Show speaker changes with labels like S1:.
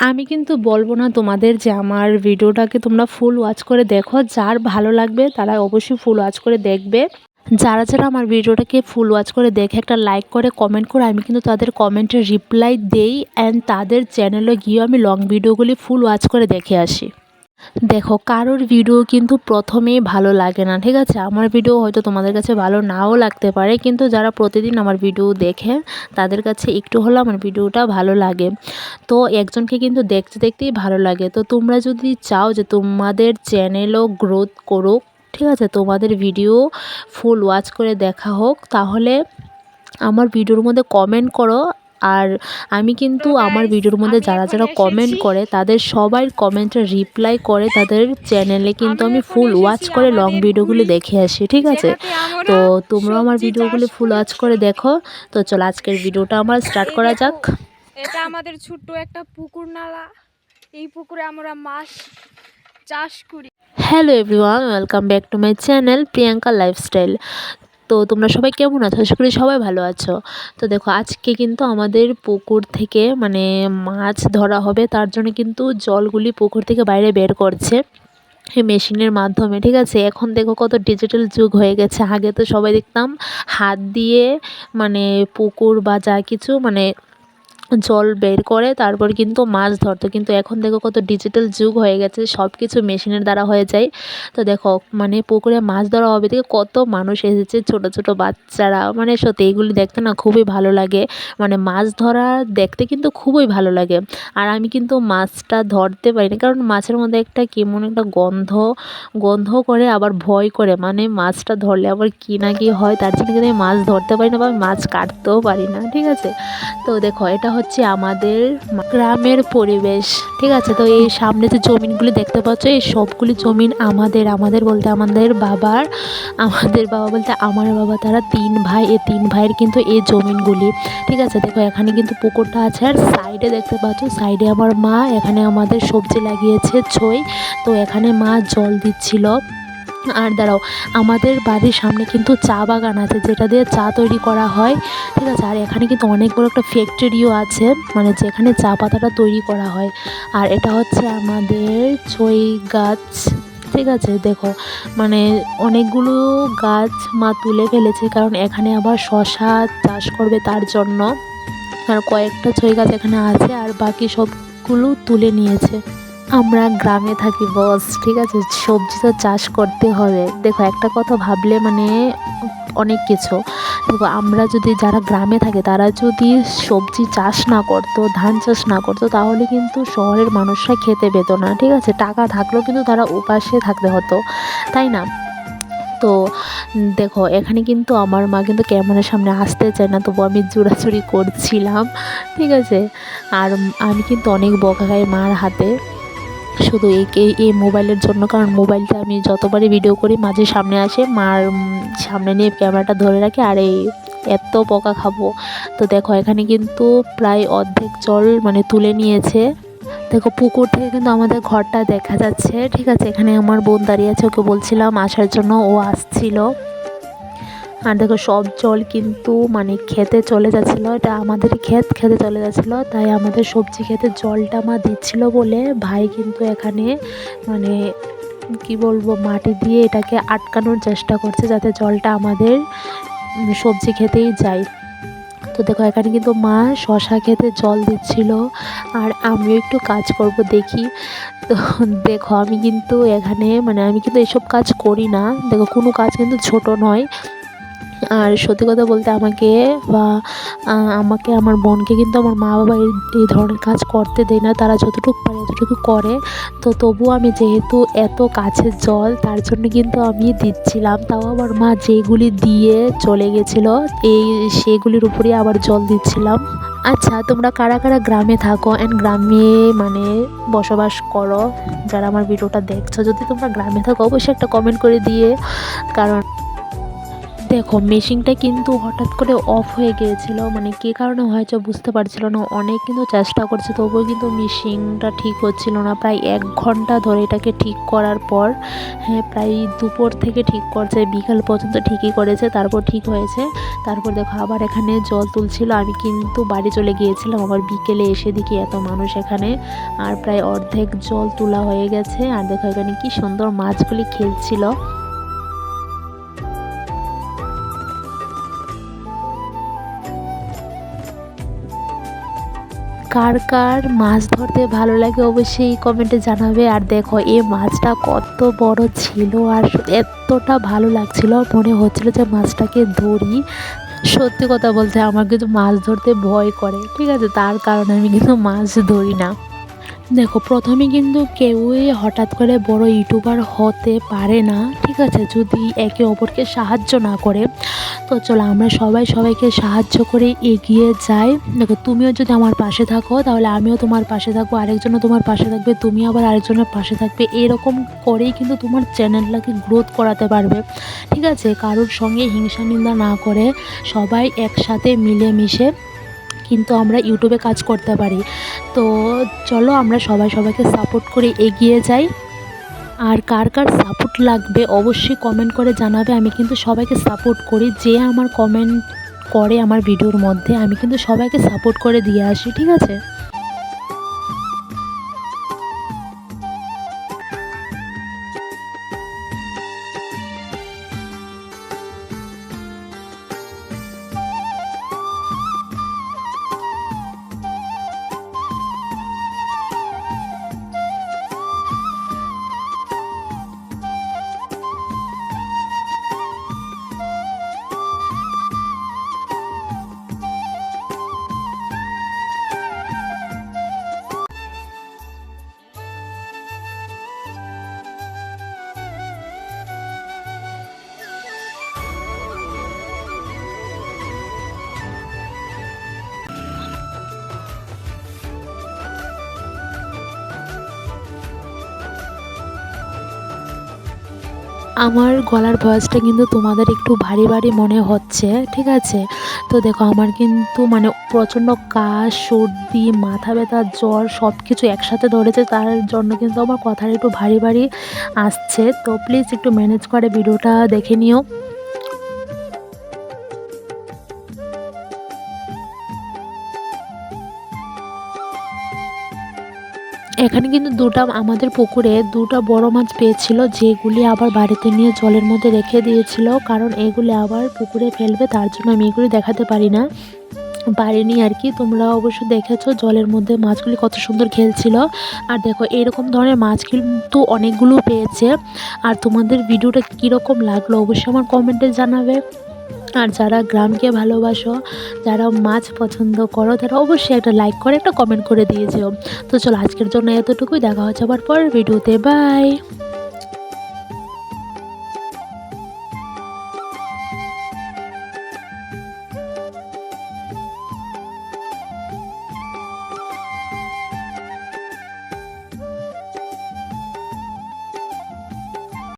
S1: আমি কিন্তু বলবো না তোমাদের যে আমার ভিডিওটাকে তোমরা ফুল ওয়াচ করে দেখো। যার ভালো লাগবে তারা অবশ্যই ফুল ওয়াচ করে দেখবে। যারা যারা আমার ভিডিওটাকে ফুল ওয়াচ করে দেখে একটা লাইক করে কমেন্ট করে, আমি কিন্তু তাদের কমেন্টের রিপ্লাই দেই অ্যান্ড তাদের চ্যানেলে গিয়ে আমি লং ভিডিওগুলি ফুল ওয়াচ করে দেখে আসি। দেখো, কারোর ভিডিও কিন্তু প্রথমেই ভালো লাগে না, ঠিক আছে? আমার ভিডিও হয়তো তোমাদের কাছে ভালো নাও লাগতে পারে, কিন্তু যারা প্রতিদিন আমার ভিডিও দেখে তাদের কাছে একটু হলেও আমার ভিডিওটা ভালো লাগে। তো একজনকে কিন্তু দেখতে দেখতেই ভালো লাগে। তো তোমরা যদি চাও যে তোমাদের চ্যানেলও গ্রোথ করুক, ঠিক আছে, তোমাদের ভিডিও ফুল ওয়াচ করে দেখা হোক, তাহলে আমার ভিডিওর মধ্যে কমেন্ট করো। আর আমি কিন্তু
S2: তো
S1: আমার
S2: গাইস,
S1: ভিডিওর মধ্যে
S2: আমি
S1: যারা
S2: এখন
S1: যারা কমেন্ট
S2: এসেছি।
S1: করে তাদের সবার কমেন্টের রিপ্লাই করে তাদের চ্যানেলে কিন্তু
S2: আমি
S1: আমি
S2: এখন
S1: ফুল ওয়াচ
S2: এসেছি
S1: করে লং
S2: আমাদের
S1: ভিডিওগুলি
S2: গুড়ি,
S1: দেখে আসি, ঠিক আছে?
S2: যেটাতে
S1: তো
S2: আমরা
S1: তোমরাও আমার
S2: সবজি চাষ
S1: ভিডিওগুলি ফুল ওয়াচ
S2: করেছি।
S1: করে দেখো। তো চলো আজকের ভিডিওটা আমার স্টার্ট
S2: এই
S1: করা
S2: দেখো,
S1: যাক।
S2: এটা আমাদের ছোট্ট একটা পুকুর নালা। এই পুকুরে আমরা মাছ চাষ করি।
S1: Hello everyone, welcome back to my channel Priyanka lifestyle. তো তোমরা সবাই কেমন আছো? আশা করি সবাই ভালো আছো। তো দেখো, আজকে কিন্তু আমাদের পুকুর থেকে মাছ ধরা হবে, তার জন্য কিন্তু জলগুলি পুকুর থেকে বাইরে বের করছে এই মেশিনের মাধ্যমে, ঠিক আছে? এখন দেখো কত ডিজিটাল যুগ হয়ে গেছে। আগে তো সবাই দেখতাম হাত দিয়ে পুকুর বা যা কিছু জল বের করে তারপর কিন্তু মাছ ধরতো, কিন্তু এখন দেখো কত ডিজিটাল যুগ হয়ে গেছে, সব কিছু মেশিনের দ্বারা হয়ে যায়। তো দেখো পুকুরে মাছ ধরা হবে থেকে কত মানুষ এসেছে, ছোট ছোট বাচ্চারা, সত্যি এগুলি দেখতে না খুবই ভালো লাগে। মাছ ধরা দেখতে কিন্তু খুবই ভালো লাগে। আর আমি কিন্তু মাছটা ধরতে পারি না, কারণ মাছের মধ্যে একটা কেমন একটা গন্ধ গন্ধ করে, আবার ভয় করে, মাছটা ধরলে আবার কি না কি হয়, তার জন্য কিন্তু আমি মাছ ধরতে পারি না বা মাছ কাটতেও পারি না, ঠিক আছে? তো দেখো, এটা হচ্ছে আমাদের গ্রামের পরিবেশ, ঠিক আছে? তো এই সামনে যে জমিনগুলি দেখতে পাচ্ছ, এই সবগুলি জমিন আমাদের আমাদের বলতে আমাদের বাবার, আমাদের বাবা বলতে আমার বাবা, তারা 3 ভাই। এই 3 ভাইয়ের কিন্তু এই জমিনগুলি, ঠিক আছে? দেখো, এখানে কিন্তু পুকুরটা আছে, আর সাইডে দেখতে পাচ্ছ, সাইডে আমার মা এখানে আমাদের সবজি লাগিয়েছে ছই। তো এখানে মা জল দিচ্ছিল। আর দাঁড়াও, আমাদের বাড়ির সামনে কিন্তু চা বাগান আছে, যেটা দিয়ে চা তৈরি করা হয়, ঠিক আছে? আর এখানে কিন্তু অনেক বড় একটা ফ্যাক্টরিও আছে, যেখানে চা পাতাটা তৈরি করা হয়। আর এটা হচ্ছে আমাদের ছই গাছ, ঠিক আছে? দেখো, অনেকগুলো গাছ মা তুলে ফেলেছে, কারণ এখানে আবার শশা চাষ করবে তার জন্য। আর কয়েকটা ছই গাছ এখানে আছে, আর বাকি সবগুলো তুলে নিয়েছে। আমরা গ্রামে থাকি বস, ঠিক আছে? সবজি তো চাষ করতে হবে। দেখো, একটা কথা ভাবলে অনেক কিছু। দেখো, আমরা যদি, যারা গ্রামে থাকে তারা যদি সবজি চাষ না করতো, ধান চাষ না করতো, তাহলে কিন্তু শহরের মানুষরা খেতে পেত না, ঠিক আছে? টাকা থাকলেও কিন্তু তারা উপাসে থাকতে হতো, তাই না? তো দেখো, এখানে কিন্তু আমার মা কিন্তু ক্যামেরার সামনে আসতে চায় না, তবু আমি জোরাজুরি করছিলাম, ঠিক আছে? আর আমি কিন্তু অনেক বকা খাই মার হাতে, শুধু এই মোবাইলের জন্য। কারণ মোবাইলটা আমি যতবারই ভিডিও করি মাঝে সামনে আসে, মার সামনে নিয়ে ক্যামেরাটা ধরে রাখি, আর এই এত বকা খাবো। তো দেখো, এখানে কিন্তু প্রায় অর্ধেক জল তুলে নিয়েছে। দেখো, পুকুর থেকে কিন্তু আমাদের ঘরটা দেখা যাচ্ছে, ঠিক আছে? এখানে আমার বোন দাঁড়িয়ে আছে, ওকে বলছিলাম আসার জন্য, ও আসছিল। আর দেখো, সব জল কিন্তু খেতে চলে যাচ্ছিলো, এটা আমাদের খেতে চলে যাচ্ছিলো, তাই আমাদের সবজি খেতে জলটা মা দিচ্ছিল বলে ভাই কিন্তু এখানে কি বলবো, মাটি দিয়ে এটাকে আটকানোর চেষ্টা করছে, যাতে জলটা আমাদের সবজি খেতেই যায়। তো দেখো, এখানে কিন্তু মা শশা খেতে জল দিচ্ছিল, আর আমিও একটু কাজ করব দেখি। তো দেখো, আমি কিন্তু এখানে আমি কিন্তু এসব কাজ করি না। দেখো, কোনো কাজ কিন্তু ছোট নয়। আর সত্যি কথা বলতে আমাকে আমার বোনকে কিন্তু আমার মা বাবা এই ধরনের কাজ করতে দেয় না, তারা যতটুকু পারে ততটুকু করে। তো তবুও আমি, যেহেতু এত কাছের জল, তার জন্য কিন্তু আমি দিচ্ছিলাম। তাও আমার মা যেগুলি দিয়ে চলে গেছিলো, সেগুলির উপরেই আবার জল দিচ্ছিলাম। আচ্ছা, তোমরা কারা কারা গ্রামে থাকো অ্যান্ড গ্রামে বসবাস করো? যারা আমার ভিডিওটা দেখছো, যদি তোমরা গ্রামে থাকো অবশ্যই একটা কমেন্ট করে দিয়ে। কারণ দেখো মেশিনটা কিন্তু হঠাৎ করে অফ হয়ে গিয়েছিল, মানে কী কারণে হয়েছে বুঝতে পারছিল না। অনেক কিন্তু চেষ্টা করছে, তবুও কিন্তু মেশিনটা ঠিক হচ্ছিল না। প্রায় 1 ঘন্টা ধরে এটাকে ঠিক করার পর, হ্যাঁ প্রায় দুপুর থেকে ঠিক করছে, বিকাল পর্যন্ত ঠিকই করেছে, তারপর ঠিক হয়েছে। তারপর দেখো আবার এখানে জল তুলছিল। আমি কিন্তু বাড়ি চলে গিয়েছিলাম, আবার বিকেলে এসে দেখি এত মানুষ এখানে, আর প্রায় অর্ধেক জল তোলা হয়ে গেছে। আর দেখো এখানে কি সুন্দর মাছগুলি খেলছিল। কার কার মাছ ধরতে ভালো লাগে অবশ্যই কমেন্টে জানাবে। আর দেখো এই মাছটা কত বড় ছিল, আর এতটা ভালো লাগছিল, মনে হচ্ছিল যে মাছটাকে ধরি। সত্যি কথা বলতে আমার কিন্তু মাছ ধরতে ভয় করে, ঠিক আছে, তার কারণে আমি কিন্তু মাছ ধরি না। দেখো প্রথমে কিন্তু কেউই হঠাৎ করে বড় ইউটিউবার হতে পারে না, ঠিক আছে, যদি একে অপরকে সাহায্য না করে। তো চলো আমরা সবাই সবাইকে সাহায্য করে এগিয়ে যাই। দেখো তুমিও যদি আমার পাশে থাকো তাহলে আমিও তোমার পাশে থাকবো, আরেকজনও তোমার পাশে থাকবে, তুমি আবার আরেকজনের পাশে থাকবে। এরকম করেই কিন্তু তোমার চ্যানেলটাকে গ্রোথ করাতে পারবে, ঠিক আছে। কারোর সঙ্গে হিংসা নিন্দা না করে সবাই একসাথে মিলেমিশে কিন্তু আমরা ইউটিউবে কাজ করতে পারি। তো চলো আমরা সবাই সবাইকে সাপোর্ট করে এগিয়ে যাই। আর কার কার সাপোর্ট লাগবে অবশ্যই কমেন্ট করে জানাবে। আমি কিন্তু সবাইকে সাপোর্ট করি, যে আমার কমেন্ট করে আমার ভিডিওর মধ্যে আমি কিন্তু সবাইকে সাপোর্ট করে দিয়ে আসি, ঠিক আছে। আমার গলার ভয়েসটা কিন্তু তোমাদের একটু ভারী ভারী মনে হচ্ছে, ঠিক আছে। তো দেখো আমার কিন্তু মানে প্রচণ্ড কাশ, সর্দি, মাথা ব্যথা, জ্বর সব কিছু একসাথে ধরেছে, তার জন্য কিন্তু আমার কথাটা একটু ভারী ভারী আসছে। তো প্লিজ একটু ম্যানেজ করে ভিডিওটা দেখে নিও। এখানে কিন্তু আমাদের পুকুরে দুটো বড় মাছ পেয়েছিল, যেগুলি আবার বাড়িতে নিয়ে জলের মধ্যে রেখে দিয়েছিল, কারণ এগুলি আবার পুকুরে ফেলবে, তার জন্য আমি এগুলি দেখাতে পারিনি আর কি। তোমরা অবশ্য দেখেছো জলের মধ্যে মাছগুলি কত সুন্দর খেলছিল। আর দেখো এরকম ধরনের মাছ কিন্তু অনেকগুলো পেয়েছে। আর তোমাদের ভিডিওটা কীরকম লাগলো অবশ্যই আমার কমেন্টে জানাবে। আর যারা গ্রামকে ভালোবাসো, যারা মাছ পছন্দ করো, তারা অবশ্যই একটা লাইক করে একটা কমেন্ট করে দিয়ে যেও। তো চলো আজকের জন্য এতটুকুই, দেখা হচ্ছে আবার পরের ভিডিওতে, বাই।